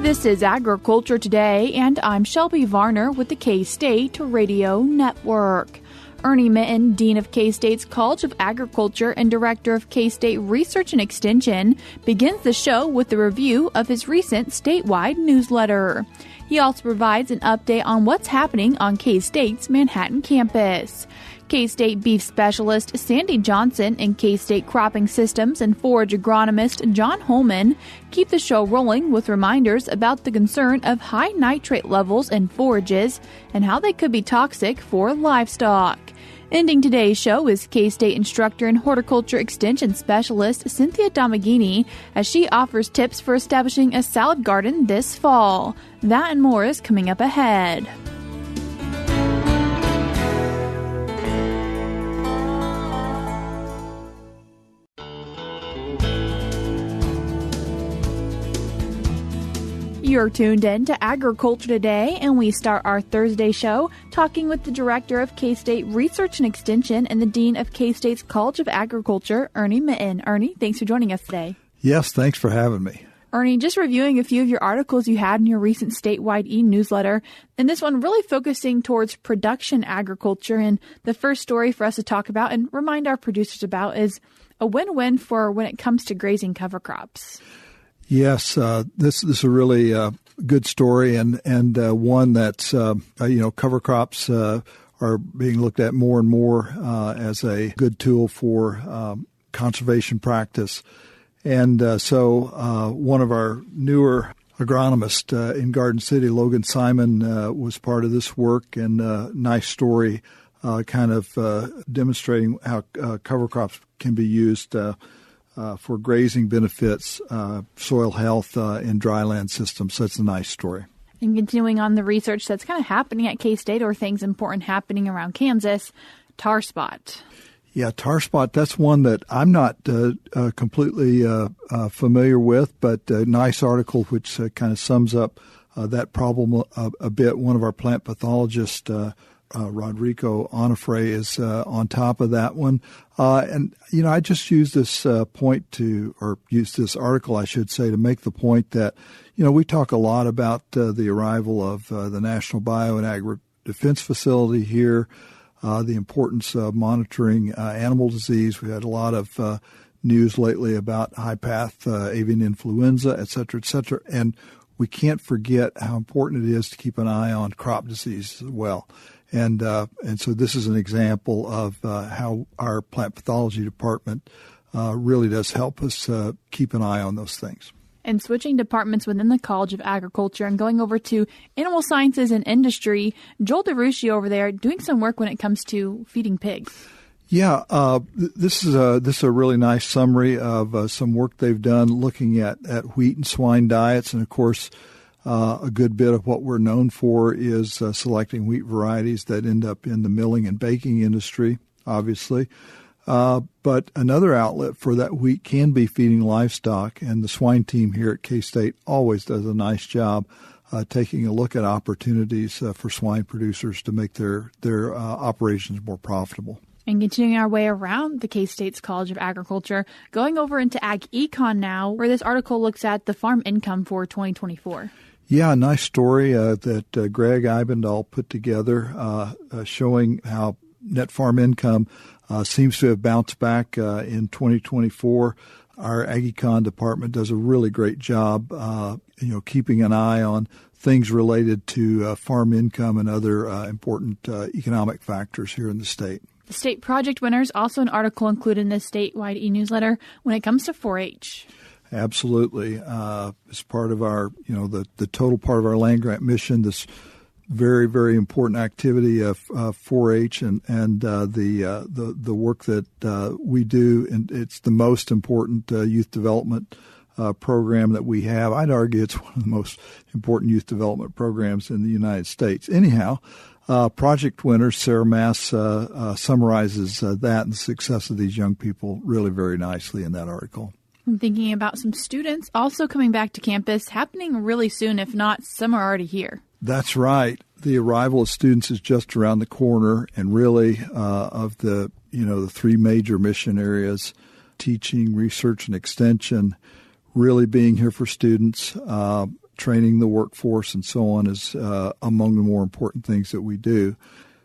This is Agriculture Today, and I'm Shelby Varner with the K-State Radio Network. Ernie Minton, Dean of K-State's College of Agriculture and Director of K-State Research and Extension, begins the show with a review of his recent statewide newsletter. He also provides an update on what's happening on K-State's Manhattan campus. K-State beef specialist Sandy Johnson and K-State cropping systems and forage agronomist John Holman keep the show rolling with reminders about the concern of high nitrate levels in forages and how they could be toxic for livestock. Ending today's show is K-State instructor and horticulture extension specialist Cynthia Domenghini as she offers tips for establishing a salad garden this fall. That and more is coming up ahead. You're tuned in to Agriculture Today, and we start our Thursday show talking with the Director of K-State Research and Extension and the Dean of K-State's College of Agriculture, Ernie Minton. Ernie, thanks for joining us today. Yes, thanks for having me. Ernie, just reviewing a few of your articles you had in your recent statewide e-newsletter, and this one really focusing towards production agriculture. And the first story for us to talk about and remind our producers about is a win-win for when it comes to grazing cover crops. Yes, this is a really good story and one that's, cover crops are being looked at more and more as a good tool for conservation practice. And so one of our newer agronomists in Garden City, Logan Simon, was part of this work, and a nice story kind of demonstrating how cover crops can be used for grazing benefits, soil health in dryland systems. So it's a nice story. And continuing on the research that's kind of happening at K-State or things important happening around Kansas, tar spot. Yeah, tar spot, that's one that I'm not completely familiar with, but a nice article which kind of sums up that problem a bit. One of our plant pathologists, Rodrigo Onofre, is on top of that one. I just use this use this article, I should say, to make the point that, we talk a lot about the arrival of the National Bio and Agri Defense Facility here, the importance of monitoring animal disease. We had a lot of news lately about high-path avian influenza, et cetera, and we can't forget how important it is to keep an eye on crop disease as well. And so this is an example of how our plant pathology department really does help us keep an eye on those things. And switching departments within the College of Agriculture and going over to animal sciences and industry, Joel DeRucci over there doing some work when it comes to feeding pigs. Yeah, this is a really nice summary of some work they've done looking at wheat and swine diets, and of course, a good bit of what we're known for is selecting wheat varieties that end up in the milling and baking industry, obviously. But another outlet for that wheat can be feeding livestock, and the swine team here at K-State always does a nice job taking a look at opportunities for swine producers to make their operations more profitable. And continuing our way around the K-State's College of Agriculture, going over into Ag Econ now, where this article looks at the farm income for 2024. Yeah, a nice story that Greg Eibendahl put together showing how net farm income seems to have bounced back in 2024. Our Ag Econ department does a really great job, keeping an eye on things related to farm income and other important economic factors here in the state. The state project winners, also an article included in this statewide e-newsletter when it comes to forage. Absolutely. As part of our, the total part of our land grant mission, this very, very important activity of 4-H and the work that we do, and it's the most important youth development program that we have. I'd argue it's one of the most important youth development programs in the United States. Anyhow, project winners, Sarah Mass summarizes that and the success of these young people really very nicely in that article. I'm thinking about some students also coming back to campus, happening really soon. If not, some are already here. That's right. The arrival of students is just around the corner, and really of the three major mission areas, teaching, research and extension, really being here for students, training the workforce and so on is among the more important things that we do.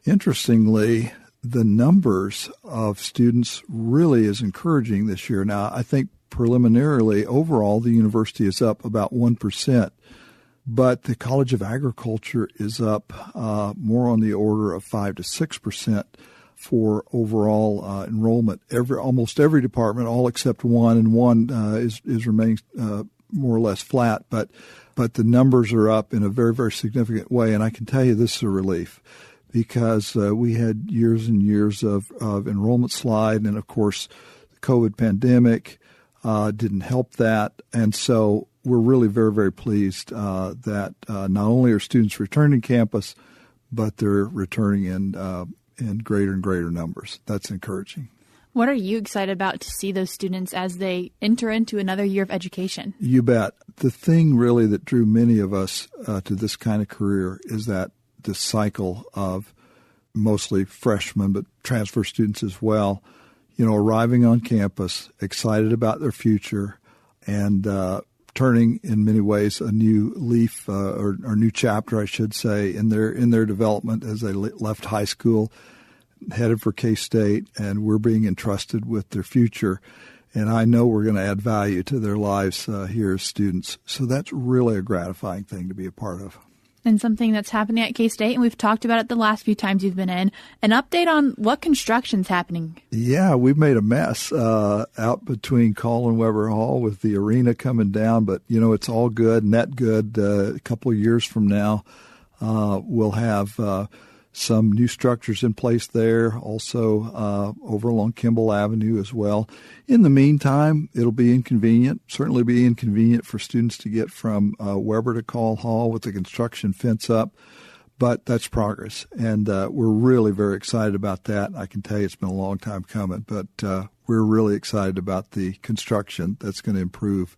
Interestingly, the numbers of students really is encouraging this year. Now, I think preliminarily, overall, the university is up about 1%, but the College of Agriculture is up more on the order of 5 to 6% for overall enrollment. Almost every department, all except one, and one is remaining more or less flat, but the numbers are up in a very, very significant way, and I can tell you this is a relief, because we had years and years of enrollment slide, and of course the COVID pandemic didn't help that. And so we're really very, very pleased that not only are students returning to campus, but they're returning in greater and greater numbers. That's encouraging. What are you excited about to see those students as they enter into another year of education? You bet. The thing really that drew many of us to this kind of career is that the cycle of mostly freshmen, but transfer students as well, arriving on campus, excited about their future, and turning in many ways a new leaf or new chapter, I should say, in their development as they left high school, headed for K-State, and we're being entrusted with their future. And I know we're going to add value to their lives here as students. So that's really a gratifying thing to be a part of. And something that's happening at K-State, and we've talked about it the last few times you've been in, an update on what construction's happening. Yeah, we've made a mess out between Call and Weber Hall with the arena coming down, but, it's all good, net good. A couple of years from now, we'll have some new structures in place there, also over along Kimball Avenue as well. In the meantime, it'll be certainly be inconvenient for students to get from Weber to Call Hall with the construction fence up, but that's progress, and we're really very excited about that. I can tell you it's been a long time coming, but we're really excited about the construction that's going to improve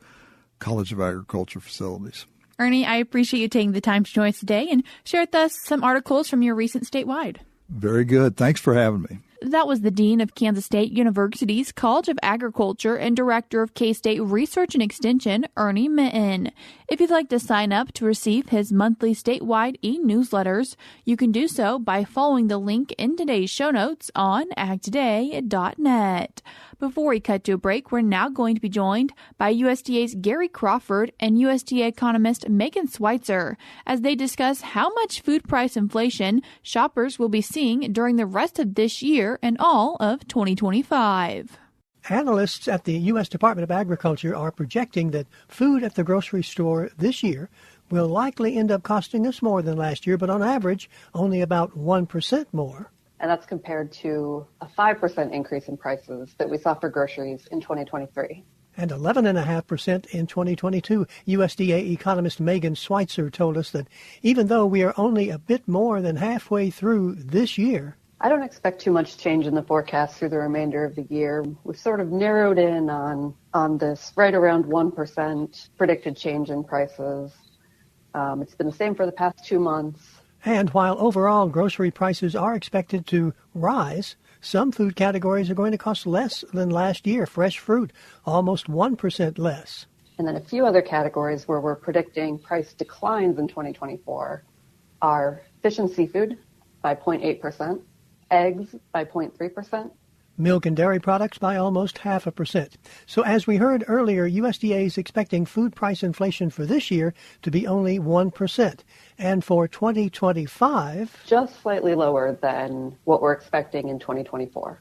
College of Agriculture facilities. Ernie, I appreciate you taking the time to join us today and share with us some articles from your recent Statewide. Very good. Thanks for having me. That was the Dean of Kansas State University's College of Agriculture and Director of K-State Research and Extension, Ernie Minton. If you'd like to sign up to receive his monthly statewide e-newsletters, you can do so by following the link in today's show notes on agtoday.net. Before we cut to a break, we're now going to be joined by USDA's Gary Crawford and USDA economist Megan Schweitzer as they discuss how much food price inflation shoppers will be seeing during the rest of this year and all of 2025. Analysts at the U.S. Department of Agriculture are projecting that food at the grocery store this year will likely end up costing us more than last year, but on average, only about 1% more. And that's compared to a 5% increase in prices that we saw for groceries in 2023. And 11.5% in 2022. USDA economist Megan Schweitzer told us that even though we are only a bit more than halfway through this year, I don't expect too much change in the forecast through the remainder of the year. We've sort of narrowed in on this right around 1% predicted change in prices. It's been the same for the past 2 months. And while overall grocery prices are expected to rise, some food categories are going to cost less than last year. Fresh fruit, almost 1% less. And then a few other categories where we're predicting price declines in 2024 are fish and seafood by 0.8%, eggs by 0.3%, milk and dairy products by almost 0.5%. So as we heard earlier, USDA is expecting food price inflation for this year to be only 1%. And for 2025, just slightly lower than what we're expecting in 2024.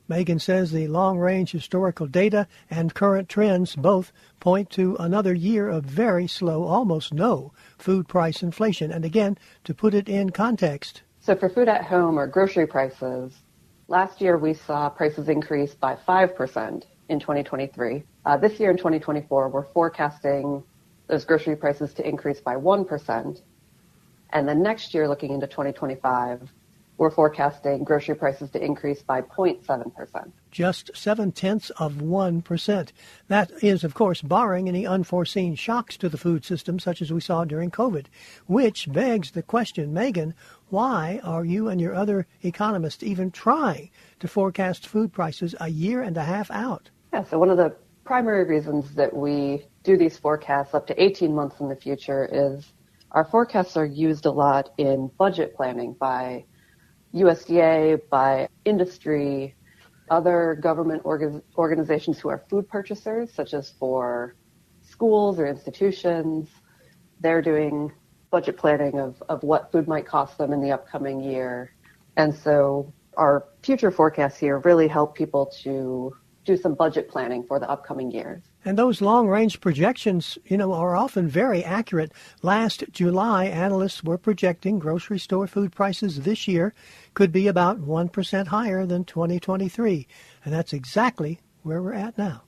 Megan says the long-range historical data and current trends both point to another year of very slow, almost no food price inflation. And again, to put it in context. So for food at home or grocery prices, last year we saw prices increase by 5% in 2023. This year in 2024, we're forecasting those grocery prices to increase by 1%. And then next year, looking into 2025, we're forecasting grocery prices to increase by 0.7%. Just 0.7%. That is, of course, barring any unforeseen shocks to the food system, such as we saw during COVID, which begs the question, Megan, why are you and your other economists even trying to forecast food prices a year and a half out? Yeah, so one of the primary reasons that we do these forecasts up to 18 months in the future is our forecasts are used a lot in budget planning by USDA, by industry, other government organizations who are food purchasers, such as for schools or institutions. They're doing budget planning of what food might cost them in the upcoming year. And so our future forecasts here really help people to do some budget planning for the upcoming years. And those long-range projections, are often very accurate. Last July, analysts were projecting grocery store food prices this year could be about 1% higher than 2023. And that's exactly where we're at now.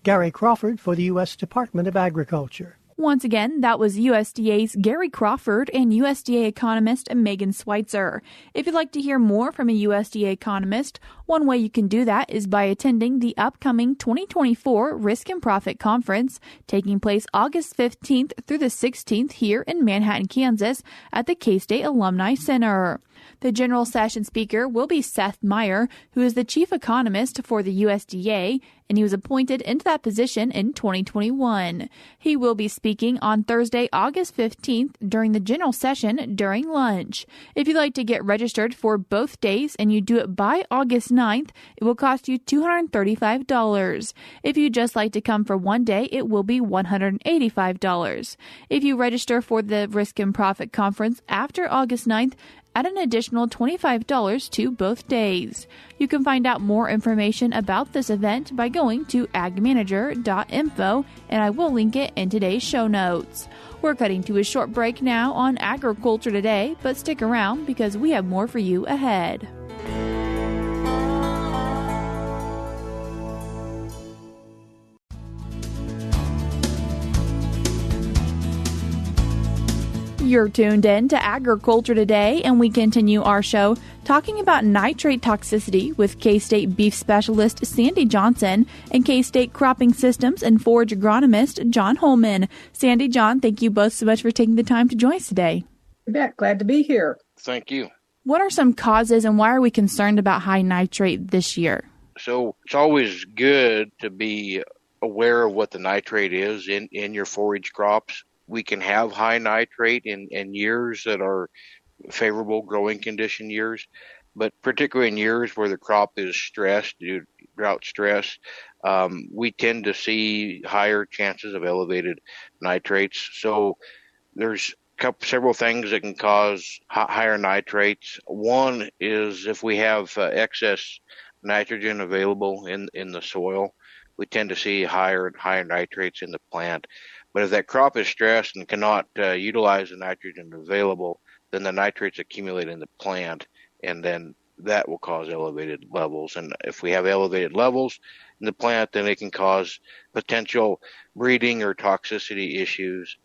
Gary Crawford for the U.S. Department of Agriculture. Once again, that was USDA's Gary Crawford and USDA economist Megan Schweitzer. If you'd like to hear more from a USDA economist, one way you can do that is by attending the upcoming 2024 Risk and Profit Conference, taking place August 15th through the 16th here in Manhattan, Kansas at the K-State Alumni Center. The general session speaker will be Seth Meyer, who is the chief economist for the USDA, and he was appointed into that position in 2021. He will be speaking on Thursday, August 15th during the general session during lunch. If you'd like to get registered for both days and you do it by August 9th, it will cost you $235. If you'd just like to come for one day, it will be $185. If you register for the Risk and Profit Conference after August 9th, add an additional $25 to both days. You can find out more information about this event by going to agmanager.info, and I will link it in today's show notes. We're cutting to a short break now on Agriculture Today, but stick around because we have more for you ahead. You're tuned in to Agriculture Today, and we continue our show talking about nitrate toxicity with K-State beef specialist Sandy Johnson and K-State cropping systems and forage agronomist John Holman. Sandy, John, thank you both so much for taking the time to join us today. You bet. Glad to be here. Thank you. What are some causes and why are we concerned about high nitrate this year? So it's always good to be aware of what the nitrate is in your forage crops. We can have high nitrate in years that are favorable growing condition years, but particularly in years where the crop is stressed due to drought stress, we tend to see higher chances of elevated nitrates. So there's several things that can cause higher nitrates. One is if we have excess nitrogen available in the soil, we tend to see higher nitrates in the plant. But if that crop is stressed and cannot utilize the nitrogen available, then the nitrates accumulate in the plant, and then that will cause elevated levels. And if we have elevated levels in the plant, then it can cause potential breeding or toxicity issues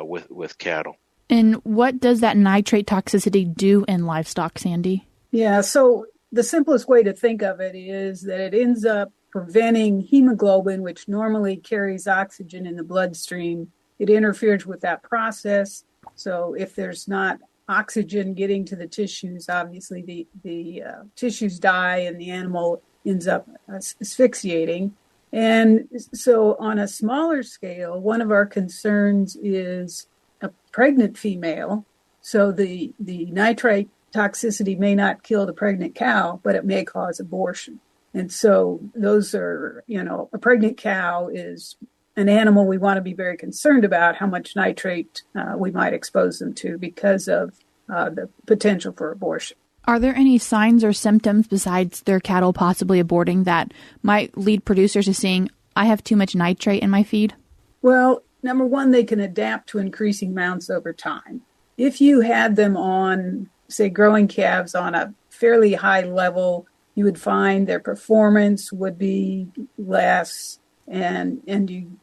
with cattle. And what does that nitrate toxicity do in livestock, Sandy? Yeah, so the simplest way to think of it is that it ends up preventing hemoglobin, which normally carries oxygen in the bloodstream. It interferes with that process. So if there's not oxygen getting to the tissues, obviously the tissues die and the animal ends up asphyxiating. And so on a smaller scale, one of our concerns is a pregnant female. So the nitrate toxicity may not kill the pregnant cow, but it may cause abortion. And so those are, a pregnant cow is an animal we want to be very concerned about how much nitrate we might expose them to because of the potential for abortion. Are there any signs or symptoms besides their cattle possibly aborting that might lead producers to seeing, I have too much nitrate in my feed? Well, number one, they can adapt to increasing amounts over time. If you had them on, say, growing calves on a fairly high level, you would find their performance would be less, and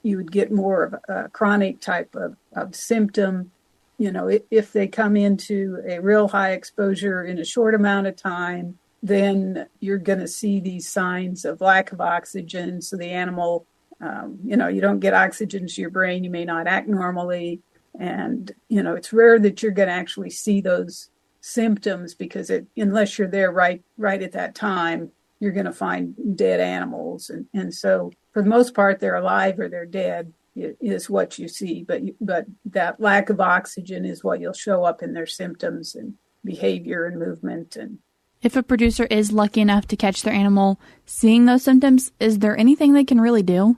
you would get more of a chronic type of symptom. If they come into a real high exposure in a short amount of time, then you're going to see these signs of lack of oxygen. So the animal, you don't get oxygen to your brain, you may not act normally. And, it's rare that you're going to actually see those symptoms because unless you're there right at that time, you're going to find dead animals. And so for the most part, they're alive or they're dead is what you see. But that lack of oxygen is what you'll show up in their symptoms and behavior and movement. And if a producer is lucky enough to catch their animal seeing those symptoms, is there anything they can really do?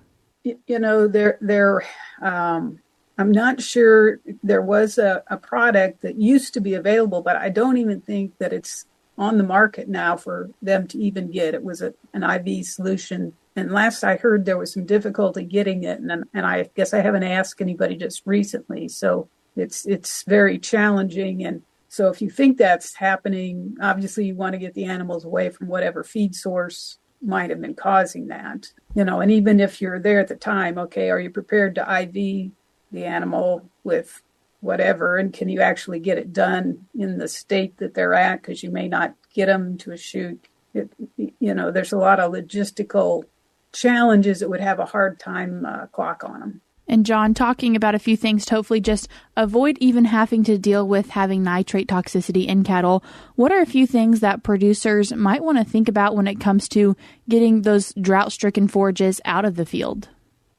I'm not sure. There was a product that used to be available, but I don't even think that it's on the market now for them to even get. It was an IV solution. And last I heard, there was some difficulty getting it. And I guess I haven't asked anybody just recently. So it's very challenging. And so if you think that's happening, obviously you want to get the animals away from whatever feed source might have been causing that. And even if you're there at the time, okay, are you prepared to IV the animal with whatever, and can you actually get it done in the state that they're at? Because you may not get them to a chute. There's a lot of logistical challenges that would have a hard time clock on them. And John, talking about a few things to hopefully just avoid even having to deal with having nitrate toxicity in cattle, what are a few things that producers might want to think about when it comes to getting those drought-stricken forages out of the field?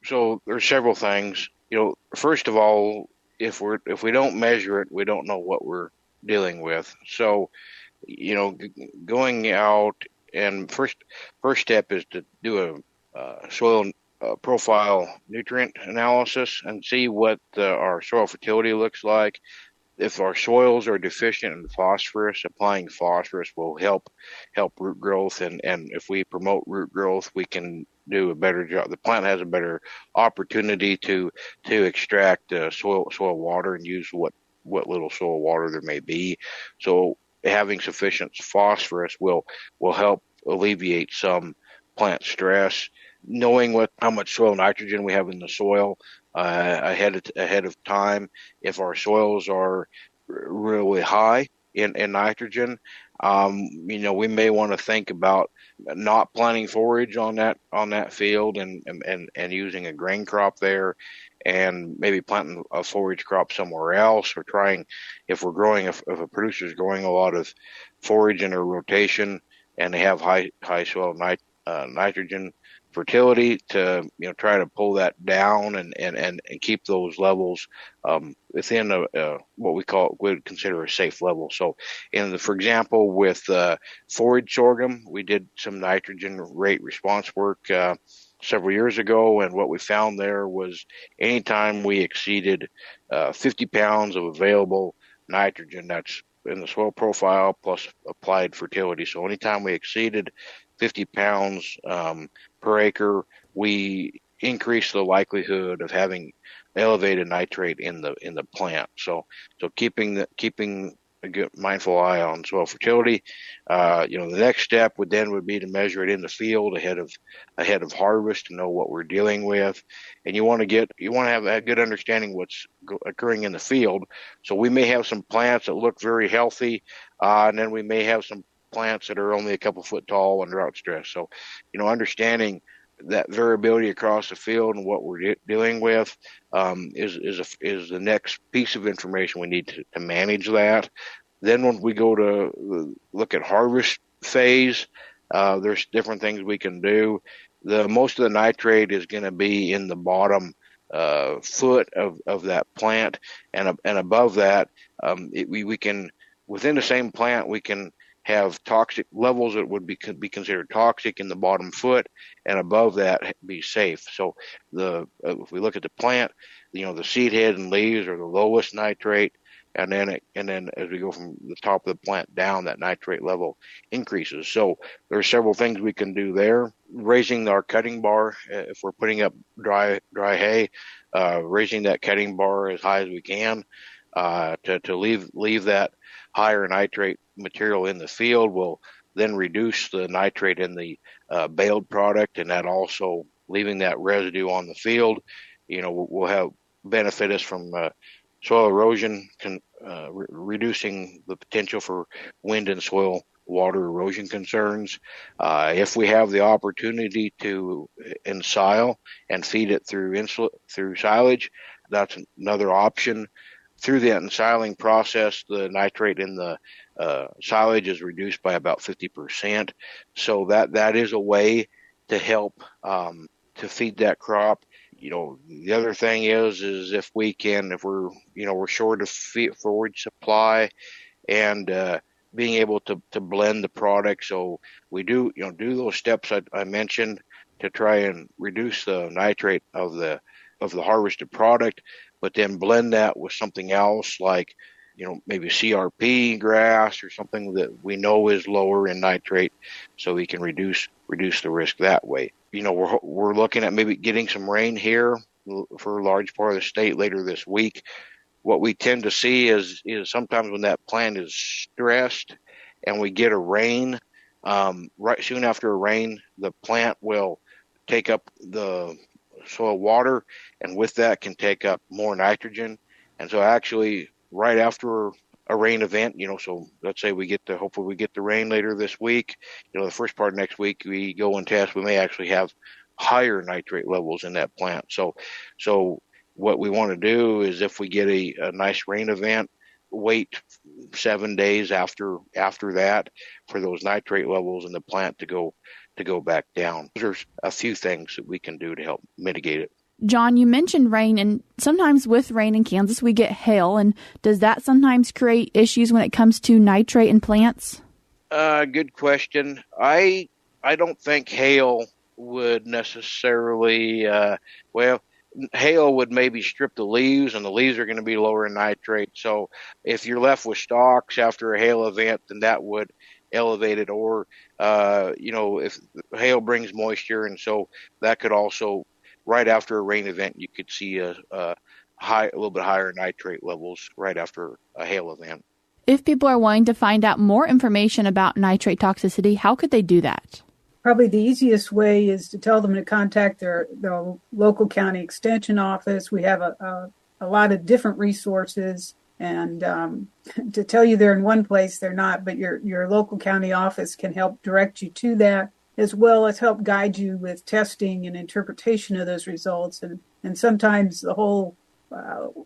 So there's several things. First of all, if we don't measure it, we don't know what we're dealing with. So, going out and first step is to do a soil profile nutrient analysis and see what our soil fertility looks like. If our soils are deficient in phosphorus, applying phosphorus will help root growth, and if we promote root growth, we can do a better job. The plant has a better opportunity to extract soil water and use what little soil water there may be. So having sufficient phosphorus will help alleviate some plant stress. Knowing how much soil nitrogen we have in the soil ahead of time. If our soils are really high in nitrogen, we may want to think about not planting forage on that field and using a grain crop there, and maybe planting a forage crop somewhere else, or trying, if a producer is growing a lot of forage in a rotation and they have high soil nitrogen fertility, to try to pull that down and keep those levels within what we'd consider a safe level. So, for example, with forage sorghum, we did some nitrogen rate response work several years ago, and what we found there was anytime we exceeded 50 pounds of available nitrogen, that's in the soil profile plus applied fertility. So anytime we exceeded 50 pounds per acre, we increase the likelihood of having elevated nitrate in the plant. So keeping a good mindful eye on soil fertility. The next step would be to measure it in the field ahead of harvest to know what we're dealing with, and you want to have a good understanding what's occurring in the field. So we may have some plants that look very healthy, and then we may have some plants that are only a couple foot tall and drought stressed. So, understanding that variability across the field and what we're dealing with is the next piece of information we need to manage that. Then when we go to look at harvest phase, there's different things we can do. Most of the nitrate is going to be in the bottom foot of that plant, and above that, we can, within the same plant, we can have toxic levels that would be considered toxic in the bottom foot, and above that be safe. So if we look at the plant, the seed head and leaves are the lowest nitrate, and then as we go from the top of the plant down, that nitrate level increases. So there are several things we can do there. Raising our cutting bar, if we're putting up dry hay, raising that cutting bar as high as we can to leave that higher nitrate material in the field will then reduce the nitrate in the baled product, and that also, leaving that residue on the field, will have benefit us from soil erosion, reducing the potential for wind and soil water erosion concerns. If we have the opportunity to ensile and feed it through silage, that's another option. Through the ensiling process, the nitrate in the silage is reduced by about 50%. So that is a way to help to feed that crop. The other thing is if we're short of forage supply, and being able to blend the product. So we do those steps I mentioned to try and reduce the nitrate of the harvested product, but then blend that with something else like, maybe CRP grass or something that we know is lower in nitrate, so we can reduce the risk that way. We're looking at maybe getting some rain here for a large part of the state later this week. What we tend to see is sometimes when that plant is stressed and we get a rain, right soon after a rain, the plant will take up the soil water, and with that can take up more nitrogen. And so actually right after a rain event, so let's say hopefully we get the rain later this week, the first part of next week we go and test, we may actually have higher nitrate levels in that plant. So what we want to do is if we get a nice rain event, wait 7 days after that for those nitrate levels in the plant to go back down. There's a few things that we can do to help mitigate it. John, you mentioned rain, and sometimes with rain in Kansas we get hail, and does that sometimes create issues when it comes to nitrate in plants? Good question. I don't think hail would necessarily, hail would maybe strip the leaves, and the leaves are going to be lower in nitrate. So if you're left with stalks after a hail event, then that would elevate it. Or, if hail brings moisture, and so that could also, right after a rain event, you could see a little bit higher nitrate levels right after a hail event. If people are wanting to find out more information about nitrate toxicity, how could they do that? Probably the easiest way is to tell them to contact their local county extension office. We have a lot of different resources, and to tell you they're in one place, they're not, but your local county office can help direct you to that, as well as help guide you with testing and interpretation of those results. And sometimes the whole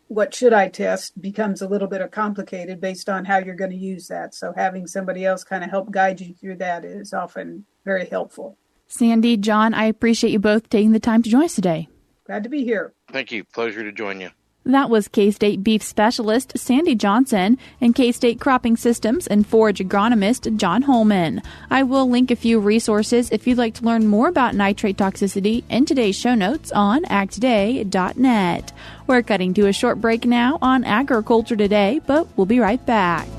what should I test becomes a little bit complicated based on how you're going to use that. So having somebody else kind of help guide you through that is often very helpful. Sandy, John, I appreciate you both taking the time to join us today. Glad to be here. Thank you. Pleasure to join you. That was K-State beef specialist Sandy Johnson and K-State cropping systems and forage agronomist John Holman. I will link a few resources if you'd like to learn more about nitrate toxicity in today's show notes on agtoday.net. We're cutting to a short break now on Agriculture Today, but we'll be right back.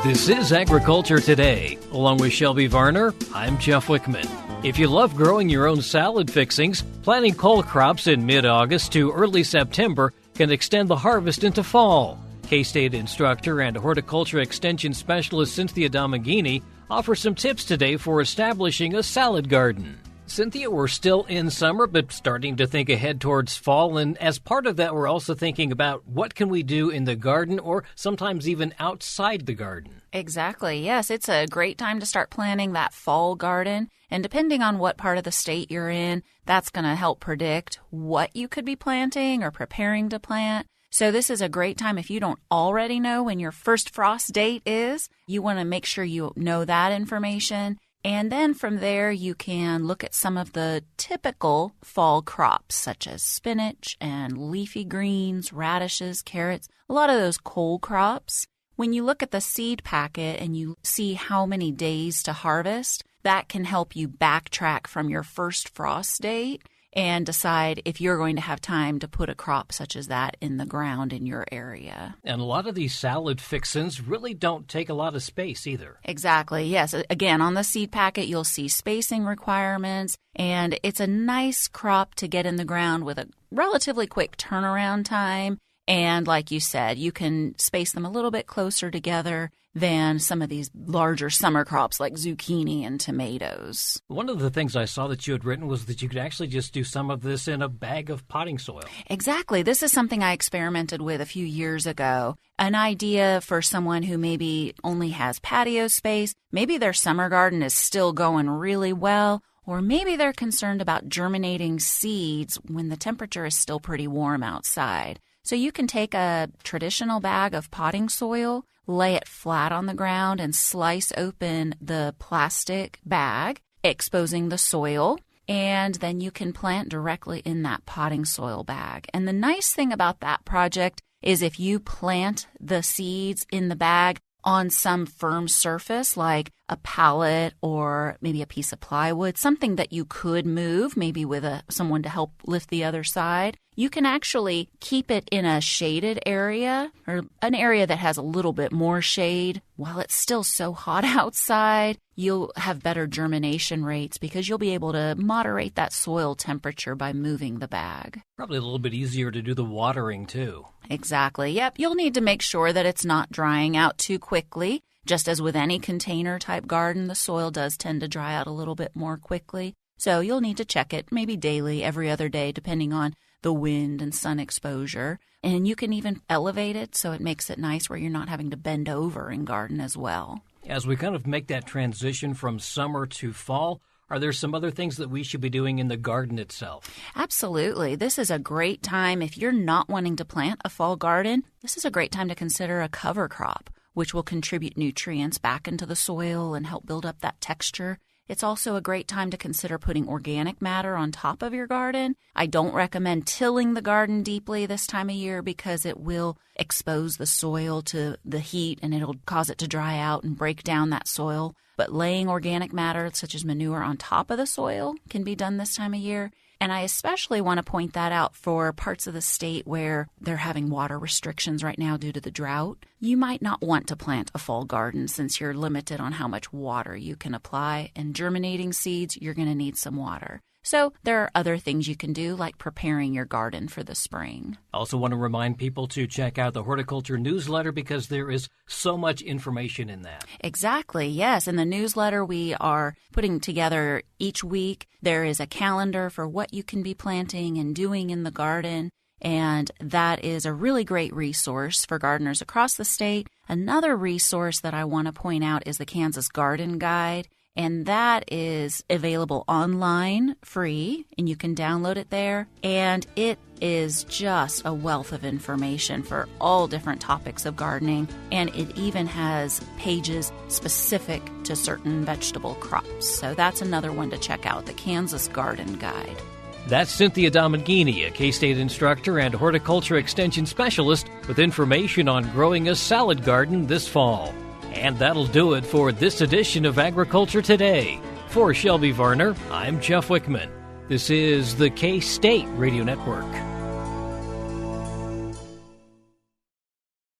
This is Agriculture Today. Along with Shelby Varner, I'm Jeff Wickman. If you love growing your own salad fixings, planting cole crops in mid-August to early September can extend the harvest into fall. K-State instructor and horticulture extension specialist Cynthia Domenghini offers some tips today for establishing a salad garden. Cynthia, we're still in summer, but starting to think ahead towards fall. And as part of that, we're also thinking about what can we do in the garden or sometimes even outside the garden. Exactly. Yes, it's a great time to start planning that fall garden. And depending on what part of the state you're in, that's going to help predict what you could be planting or preparing to plant. So this is a great time. If you don't already know when your first frost date is, you want to make sure you know that information. And then from there, you can look at some of the typical fall crops, such as spinach and leafy greens, radishes, carrots, a lot of those cole crops. When you look at the seed packet and you see how many days to harvest, that can help you backtrack from your first frost date and decide if you're going to have time to put a crop such as that in the ground in your area. And a lot of these salad fixins really don't take a lot of space either. Exactly, yes. Again, on the seed packet, you'll see spacing requirements, and it's a nice crop to get in the ground with a relatively quick turnaround time. And like you said, you can space them a little bit closer together than some of these larger summer crops like zucchini and tomatoes. One of the things I saw that you had written was that you could actually just do some of this in a bag of potting soil. Exactly. This is something I experimented with a few years ago. An idea for someone who maybe only has patio space, maybe their summer garden is still going really well, Or maybe they're concerned about germinating seeds when the temperature is still pretty warm outside. So you can take a traditional bag of potting soil, lay it flat on the ground, and slice open the plastic bag, exposing the soil. And then you can plant directly in that potting soil bag. And the nice thing about that project is if you plant the seeds in the bag on some firm surface like a pallet or maybe a piece of plywood, something that you could move, maybe with someone to help lift the other side, you can actually keep it in a shaded area or an area that has a little bit more shade. While it's still so hot outside, you'll have better germination rates because you'll be able to moderate that soil temperature by moving the bag. Probably a little bit easier to do the watering, too. Exactly. Yep. You'll need to make sure that it's not drying out too quickly. Just as with any container-type garden, the soil does tend to dry out a little bit more quickly. So you'll need to check it maybe daily, every other day, depending on the wind and sun exposure. And you can even elevate it so it makes it nice where you're not having to bend over and garden as well. As we kind of make that transition from summer to fall, are there some other things that we should be doing in the garden itself? Absolutely. This is a great time. If you're not wanting to plant a fall garden, this is a great time to consider a cover crop, which will contribute nutrients back into the soil and help build up that texture. It's also a great time to consider putting organic matter on top of your garden. I don't recommend tilling the garden deeply this time of year because it will expose the soil to the heat and it'll cause it to dry out and break down that soil. But laying organic matter, such as manure, on top of the soil can be done this time of year. And I especially want to point that out for parts of the state where they're having water restrictions right now due to the drought. You might not want to plant a fall garden since you're limited on how much water you can apply. And germinating seeds, you're going to need some water. So there are other things you can do, like preparing your garden for the spring. I also want to remind people to check out the horticulture newsletter because there is so much information in that. Exactly, yes. In the newsletter we are putting together each week, there is a calendar for what you can be planting and doing in the garden. And that is a really great resource for gardeners across the state. Another resource that I want to point out is the Kansas Garden Guide. And that is available online, free, and you can download it there. And it is just a wealth of information for all different topics of gardening. And it even has pages specific to certain vegetable crops. So that's another one to check out, the Kansas Garden Guide. That's Cynthia Domenghini, a K-State instructor and horticulture extension specialist with information on growing a salad garden this fall. And that'll do it for this edition of Agriculture Today. For Shelby Varner, I'm Jeff Wickman. This is the K-State Radio Network.